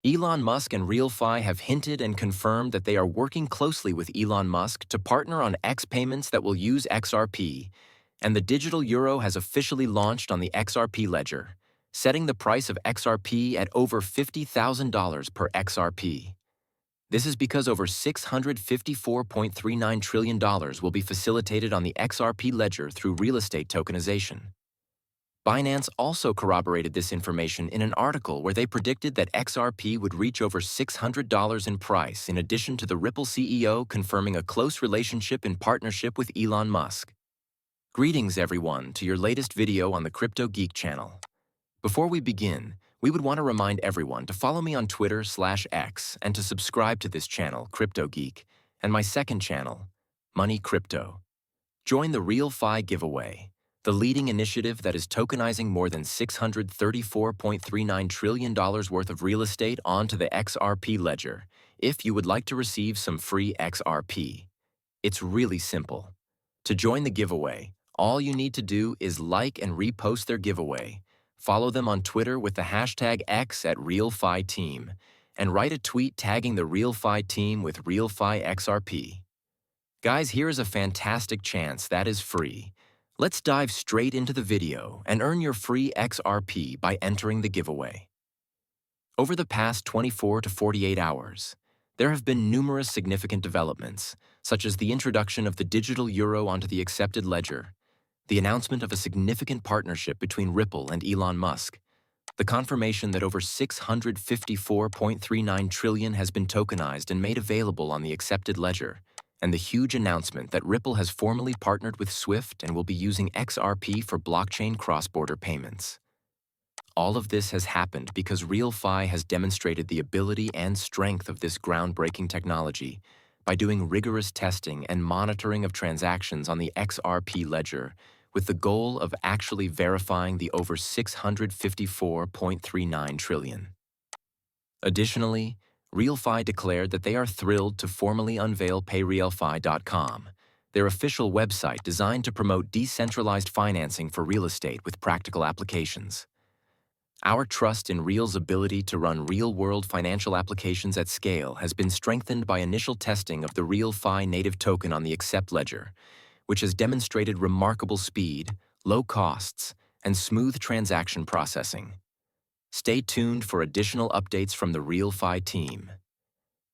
Elon Musk and RealFi have hinted and confirmed that they are working closely with Elon Musk to partner on X payments that will use XRP, and the digital euro has officially launched on the XRP ledger, setting the price of XRP at over $50,000 per XRP. This is because over $654.39 trillion will be facilitated on the XRP ledger through real estate tokenization. Binance also corroborated this information in an article where they predicted that XRP would reach over $600 in price, in addition to the Ripple CEO confirming a close relationship in partnership with Elon Musk. Greetings, everyone, to your latest video on the Crypto Geek channel. Before we begin, we would want to remind everyone to follow me on Twitter/X and to subscribe to this channel, Crypto Geek, and my second channel, Money Crypto. Join the RealFi giveaway, the leading initiative that is tokenizing more than $634.39 trillion worth of real estate onto the XRP ledger, if you would like to receive some free XRP. It's really simple. To join the giveaway, all you need to do is like and repost their giveaway, follow them on Twitter with the hashtag X at RealFiTeam, and write a tweet tagging the RealFi team with RealFi XRP. Guys, here is a fantastic chance that is free. Let's dive straight into the video and earn your free XRP by entering the giveaway. Over the past 24 to 48 hours, there have been numerous significant developments, such as the introduction of the digital euro onto the accepted ledger, the announcement of a significant partnership between Ripple and Elon Musk, the confirmation that over $654.39 trillion has been tokenized and made available on the accepted ledger, and the huge announcement that Ripple has formally partnered with Swift and will be using XRP for blockchain cross-border payments. All of this has happened because RealFi has demonstrated the ability and strength of this groundbreaking technology by doing rigorous testing and monitoring of transactions on the XRP ledger, with the goal of actually verifying the over $654.39 trillion. Additionally, RealFi declared that they are thrilled to formally unveil PayRealFi.com, their official website designed to promote decentralized financing for real estate with practical applications. Our trust in Real's ability to run real-world financial applications at scale has been strengthened by initial testing of the RealFi native token on the Accept ledger, which has demonstrated remarkable speed, low costs, and smooth transaction processing. Stay tuned for additional updates from the RealFi team.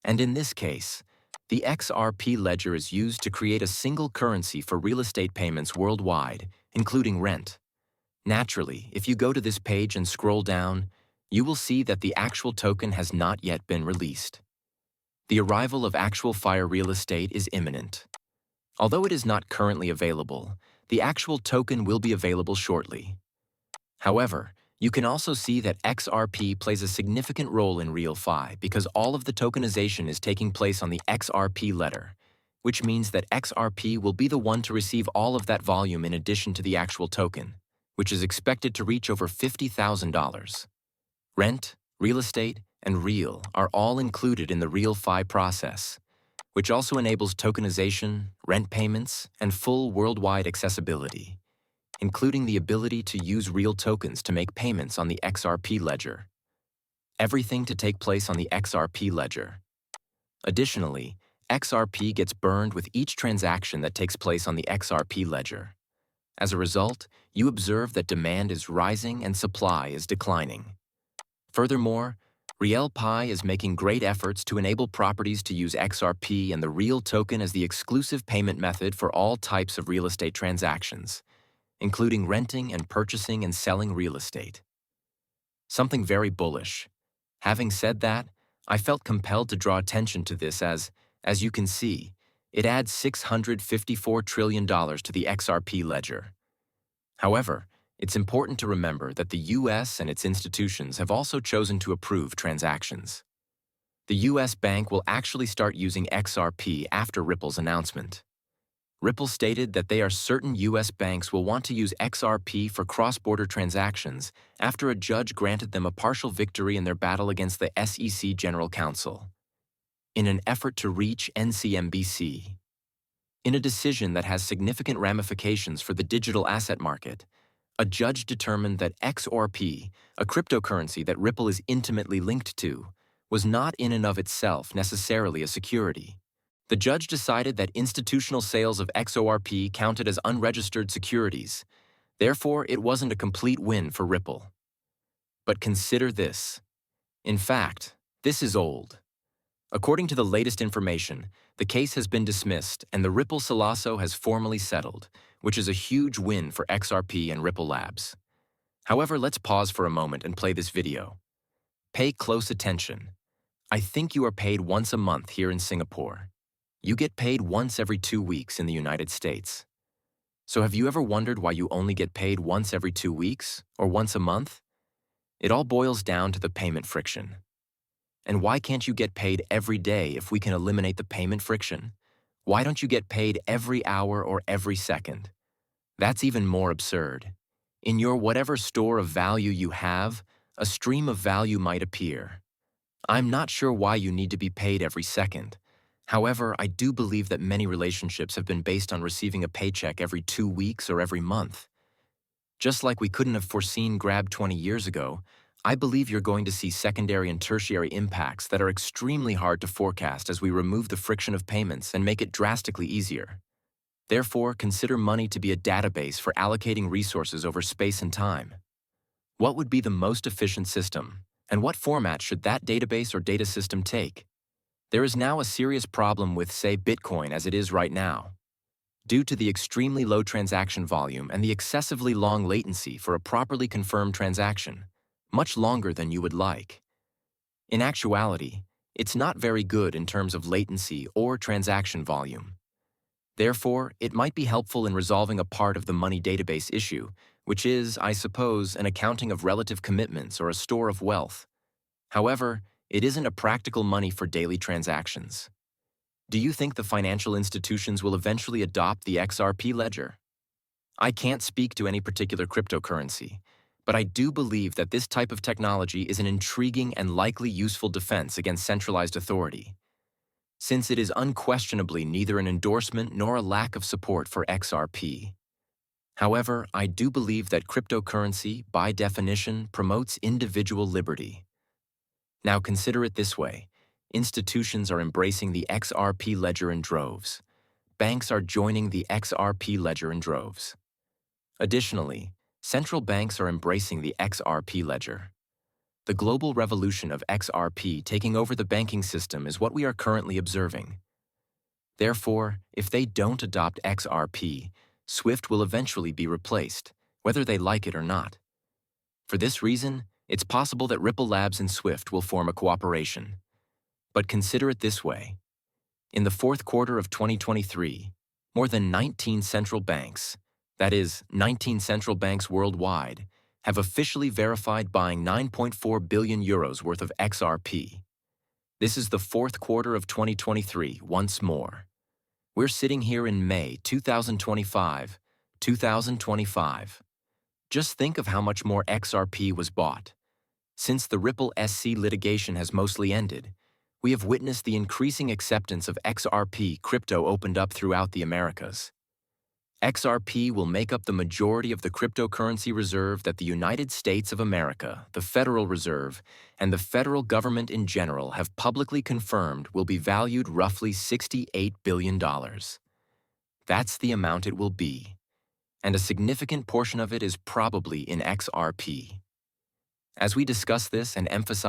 And in this case, the XRP ledger is used to create a single currency for real estate payments worldwide, including rent. Naturally, if you go to this page and scroll down, you will see that the actual token has not yet been released. The arrival of actual Fire real estate is imminent. Although it is not currently available, the actual token will be available shortly. However, you can also see that XRP plays a significant role in RealFi because all of the tokenization is taking place on the XRP ledger, which means that XRP will be the one to receive all of that volume in addition to the actual token, which is expected to reach over $50,000. Rent, real estate, and Real are all included in the RealFi process, which also enables tokenization, rent payments, and full worldwide accessibility, including the ability to use real tokens to make payments on the XRP ledger. Everything to take place on the XRP ledger. Additionally, XRP gets burned with each transaction that takes place on the XRP ledger. As a result, you observe that demand is rising and supply is declining. Furthermore, RealFi is making great efforts to enable properties to use XRP and the Real token as the exclusive payment method for all types of real estate transactions, including renting and purchasing and selling real estate. Something very bullish. Having said that, I felt compelled to draw attention to this as you can see, it adds $654 trillion to the XRP ledger. However, it's important to remember that the US and its institutions have also chosen to approve transactions. The US bank will actually start using XRP after Ripple's announcement. Ripple stated that they are certain US banks will want to use XRP for cross-border transactions after a judge granted them a partial victory in their battle against the SEC General Counsel, in an effort to reach NCMBC. In a decision that has significant ramifications for the digital asset market, a judge determined that Xrp, a cryptocurrency that Ripple is intimately linked to, was not in and of itself necessarily a security. The judge decided that institutional sales of XORP counted as unregistered securities. Therefore, it wasn't a complete win for Ripple. But consider this. In fact, this is old. According to the latest information, the case has been dismissed and the Ripple Silaso has formally settled, which is a huge win for XRP and Ripple Labs. However, let's pause for a moment and play this video. Pay close attention. I think you are paid once a month here in Singapore. You get paid once every 2 weeks in the United States. So have you ever wondered why you only get paid once every 2 weeks or once a month? It all boils down to the payment friction. And why can't you get paid every day if we can eliminate the payment friction? Why don't you get paid every hour or every second? That's even more absurd. In your whatever store of value you have, a stream of value might appear. I'm not sure why you need to be paid every second. However, I do believe that many relationships have been based on receiving a paycheck every 2 weeks or every month. Just like we couldn't have foreseen Grab 20 years ago, I believe you're going to see secondary and tertiary impacts that are extremely hard to forecast as we remove the friction of payments and make it drastically easier. Therefore, consider money to be a database for allocating resources over space and time. What would be the most efficient system, and what format should that database or data system take? There is now a serious problem with, say, Bitcoin as it is right now. Due to the extremely low transaction volume and the excessively long latency for a properly confirmed transaction, much longer than you would like. In actuality, it's not very good in terms of latency or transaction volume. Therefore, it might be helpful in resolving a part of the money database issue, which is, I suppose, an accounting of relative commitments or a store of wealth. However, it isn't a practical money for daily transactions. Do you think the financial institutions will eventually adopt the XRP ledger? I can't speak to any particular cryptocurrency, but I do believe that this type of technology is an intriguing and likely useful defense against centralized authority, since it is unquestionably neither an endorsement nor a lack of support for XRP. However, I do believe that cryptocurrency, by definition, promotes individual liberty. Now consider it this way. Institutions are embracing the XRP ledger in droves. Banks are joining the XRP ledger in droves. Additionally, central banks are embracing the XRP ledger. The global revolution of XRP taking over the banking system is what we are currently observing. Therefore, if they don't adopt XRP, SWIFT will eventually be replaced, whether they like it or not. For this reason, it's possible that Ripple Labs and SWIFT will form a cooperation. But consider it this way. In the fourth quarter of 2023, more than 19 central banks, that is, 19 central banks worldwide, have officially verified buying 9.4 billion euros worth of XRP. This is the fourth quarter of 2023 once more. We're sitting here in May 2025. Just think of how much more XRP was bought. Since the Ripple SC litigation has mostly ended, we have witnessed the increasing acceptance of XRP crypto opened up throughout the Americas. XRP will make up the majority of the cryptocurrency reserve that the United States of America, the Federal Reserve, and the federal government in general have publicly confirmed will be valued roughly $68 billion. That's the amount it will be, and a significant portion of it is probably in XRP. As we discuss this and emphasize